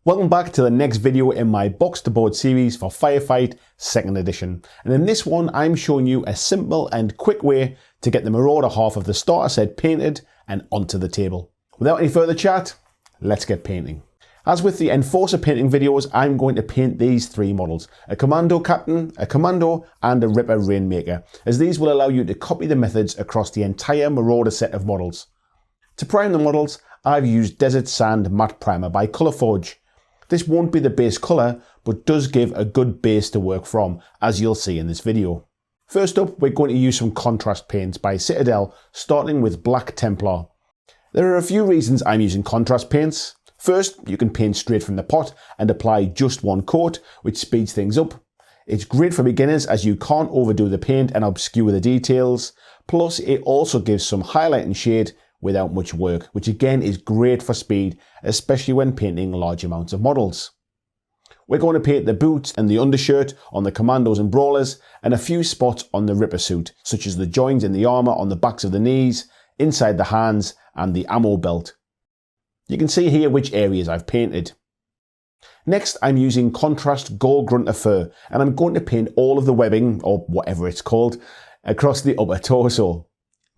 Welcome back to the next video in my box to board series for Firefight 2nd edition. And in this one I'm showing you a simple and quick way to get the Marauder half of the starter set painted and onto the table. Without any further chat, let's get painting. As with the Enforcer painting videos, I'm going to paint these three models: a Commando Captain, a Commando and a Ripper Rainmaker, as these will allow you to copy the methods across the entire Marauder set of models. To prime the models, I've used Desert Sand Matte Primer by Colourforge. This won't be the base colour, but does give a good base to work from, as you'll see in this video. First up, we're going to use some contrast paints by Citadel, starting with Black Templar. There are a few reasons I'm using contrast paints. First, you can paint straight from the pot and apply just one coat, which speeds things up. It's great for beginners as you can't overdo the paint and obscure the details. Plus, it also gives some highlight and shade without much work, which again is great for speed, especially when painting large amounts of models. We're going to paint the boots and the undershirt on the Commandos and Brawlers, and a few spots on the Ripper suit, such as the joins in the armour on the backs of the knees, inside the hands and the ammo belt. You can see here which areas I've painted. Next, I'm using contrast gold Grunt fur, and I'm going to paint all of the webbing, or whatever it's called, across the upper torso.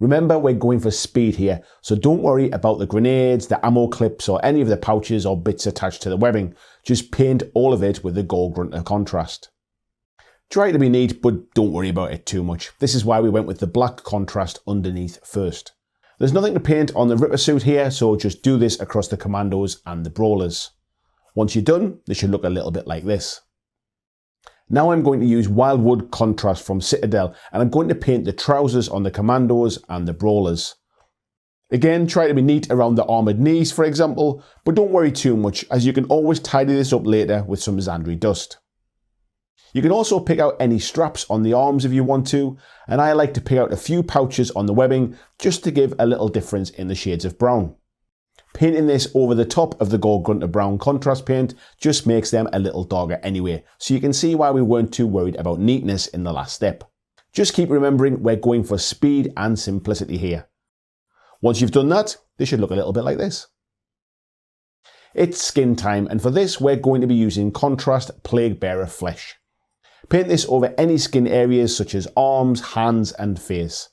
Remember, we're going for speed here, so don't worry about the grenades, the ammo clips or any of the pouches or bits attached to the webbing. Just paint all of it with the gold Grunt contrast. Try to be neat, but don't worry about it too much. This is why we went with the black contrast underneath first. There's nothing to paint on the Ripper suit here, so just do this across the Commandos and the Brawlers. Once you're done, they should look a little bit like this. Now I'm going to use Wildwood contrast from Citadel, and I'm going to paint the trousers on the Commandos and the Brawlers. Again, try to be neat around the armoured knees, for example, but don't worry too much, as you can always tidy this up later with some Xandri dust. You can also pick out any straps on the arms if you want to, and I like to pick out a few pouches on the webbing just to give a little difference in the shades of brown. Painting this over the top of the gold Grunt brown contrast paint just makes them a little darker anyway, so you can see why we weren't too worried about neatness in the last step. Just keep remembering we're going for speed and simplicity here. Once you've done that, they should look a little bit like this. It's skin time, and for this we're going to be using contrast Plaguebearer flesh. Paint this over any skin areas such as arms, hands and face.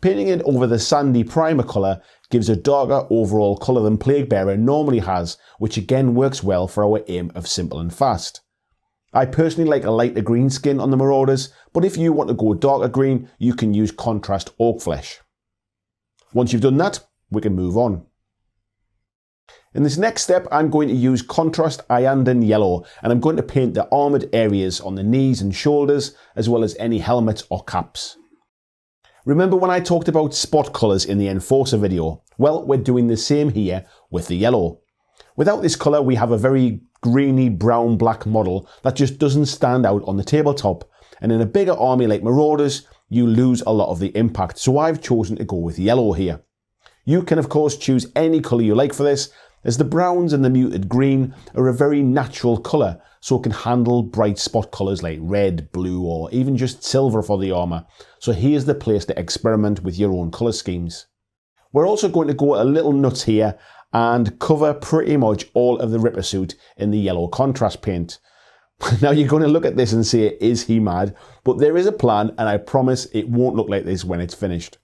Painting it over the sandy primer colour gives a darker overall colour than Plaguebearer normally has, which again works well for our aim of simple and fast. I personally like a lighter green skin on the Marauders, but if you want to go darker green, you can use contrast oak flesh. Once you've done that, we can move on. In this next step, I'm going to use contrast Iyanden yellow, and I'm going to paint the armoured areas on the knees and shoulders, as well as any helmets or caps. Remember when I talked about spot colours in the Enforcer video? Well, we're doing the same here with the yellow. Without this colour, we have a very greeny brown black model that just doesn't stand out on the tabletop, and in a bigger army like Marauders, you lose a lot of the impact, so I've chosen to go with yellow here. You can of course choose any colour you like for this, as the browns and the muted green are a very natural colour, so it can handle bright spot colours like red, blue or even just silver for the armour, so here's the place to experiment with your own colour schemes. We're also going to go a little nuts here and cover pretty much all of the Ripper suit in the yellow contrast paint. Now you're going to look at this and say, is he mad? But there is a plan, and I promise it won't look like this when it's finished.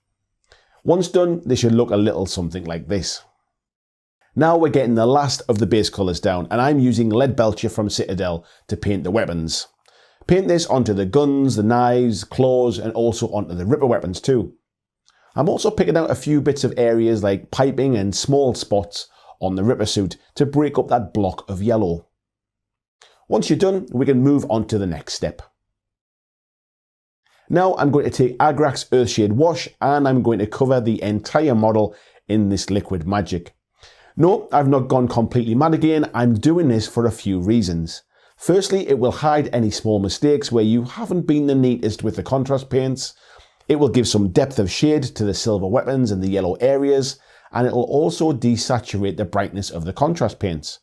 Once done, they should look a little something like this. Now we're getting the last of the base colours down, and I'm using Lead Belcher from Citadel to paint the weapons. Paint this onto the guns, the knives, claws and also onto the Ripper weapons too. I'm also picking out a few bits of areas like piping and small spots on the Ripper suit to break up that block of yellow. Once you're done, we can move on to the next step. Now I'm going to take Agrax Earthshade Wash, and I'm going to cover the entire model in this liquid magic. No, I've not gone completely mad again. I'm doing this for a few reasons. Firstly, it will hide any small mistakes where you haven't been the neatest with the contrast paints. It will give some depth of shade to the silver weapons and the yellow areas, and it will also desaturate the brightness of the contrast paints.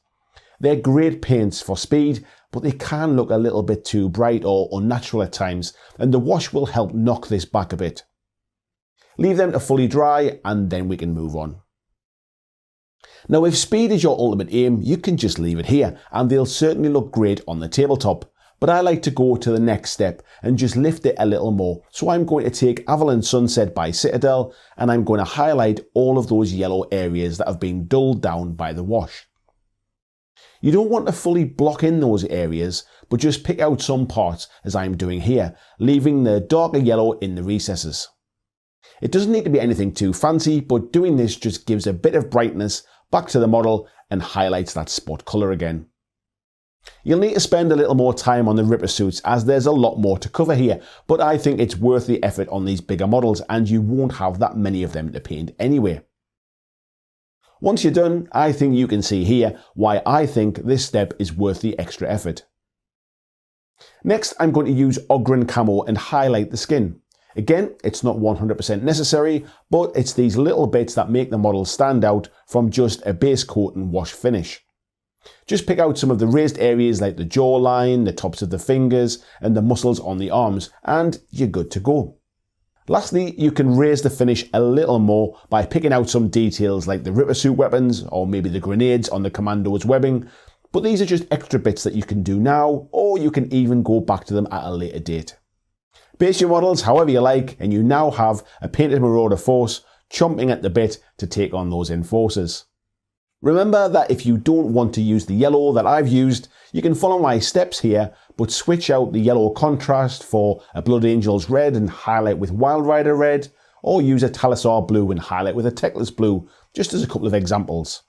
They're great paints for speed, but they can look a little bit too bright or unnatural at times, and the wash will help knock this back a bit. Leave them to fully dry and then we can move on. Now if speed is your ultimate aim, you can just leave it here and they'll certainly look great on the tabletop. But I like to go to the next step and just lift it a little more. So I'm going to take Avalanche Sunset by Citadel and I'm going to highlight all of those yellow areas that have been dulled down by the wash. You don't want to fully block in those areas, but just pick out some parts as I'm doing here, leaving the darker yellow in the recesses. It doesn't need to be anything too fancy, but doing this just gives a bit of brightness back to the model and highlights that spot colour again. You'll need to spend a little more time on the Ripper suits as there's a lot more to cover here, but I think it's worth the effort on these bigger models and you won't have that many of them to paint anyway. Once you're done, I think you can see here why I think this step is worth the extra effort. Next, I'm going to use Grunt camo and highlight the skin. Again, it's not 100% necessary, but it's these little bits that make the model stand out from just a base coat and wash finish. Just pick out some of the raised areas like the jawline, the tops of the fingers, and the muscles on the arms, and you're good to go. Lastly, you can raise the finish a little more by picking out some details like the Ripper suit weapons, or maybe the grenades on the commando's webbing, but these are just extra bits that you can do now, or you can even go back to them at a later date. Base your models however you like, and you now have a painted Marauder force chomping at the bit to take on those enforcers. Remember that if you don't want to use the yellow that I've used, you can follow my steps here, but switch out the yellow contrast for a Blood Angel's red and highlight with Wild Rider red, or use a Talisar blue and highlight with a Teclis blue, just as a couple of examples.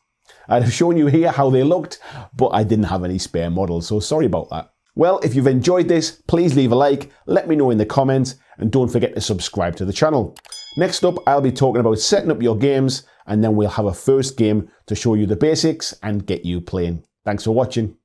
I'd have shown you here how they looked, but I didn't have any spare models, so sorry about that. Well, if you've enjoyed this, please leave a like, let me know in the comments, and don't forget to subscribe to the channel. Next up, I'll be talking about setting up your games, and then we'll have a first game to show you the basics and get you playing. Thanks for watching.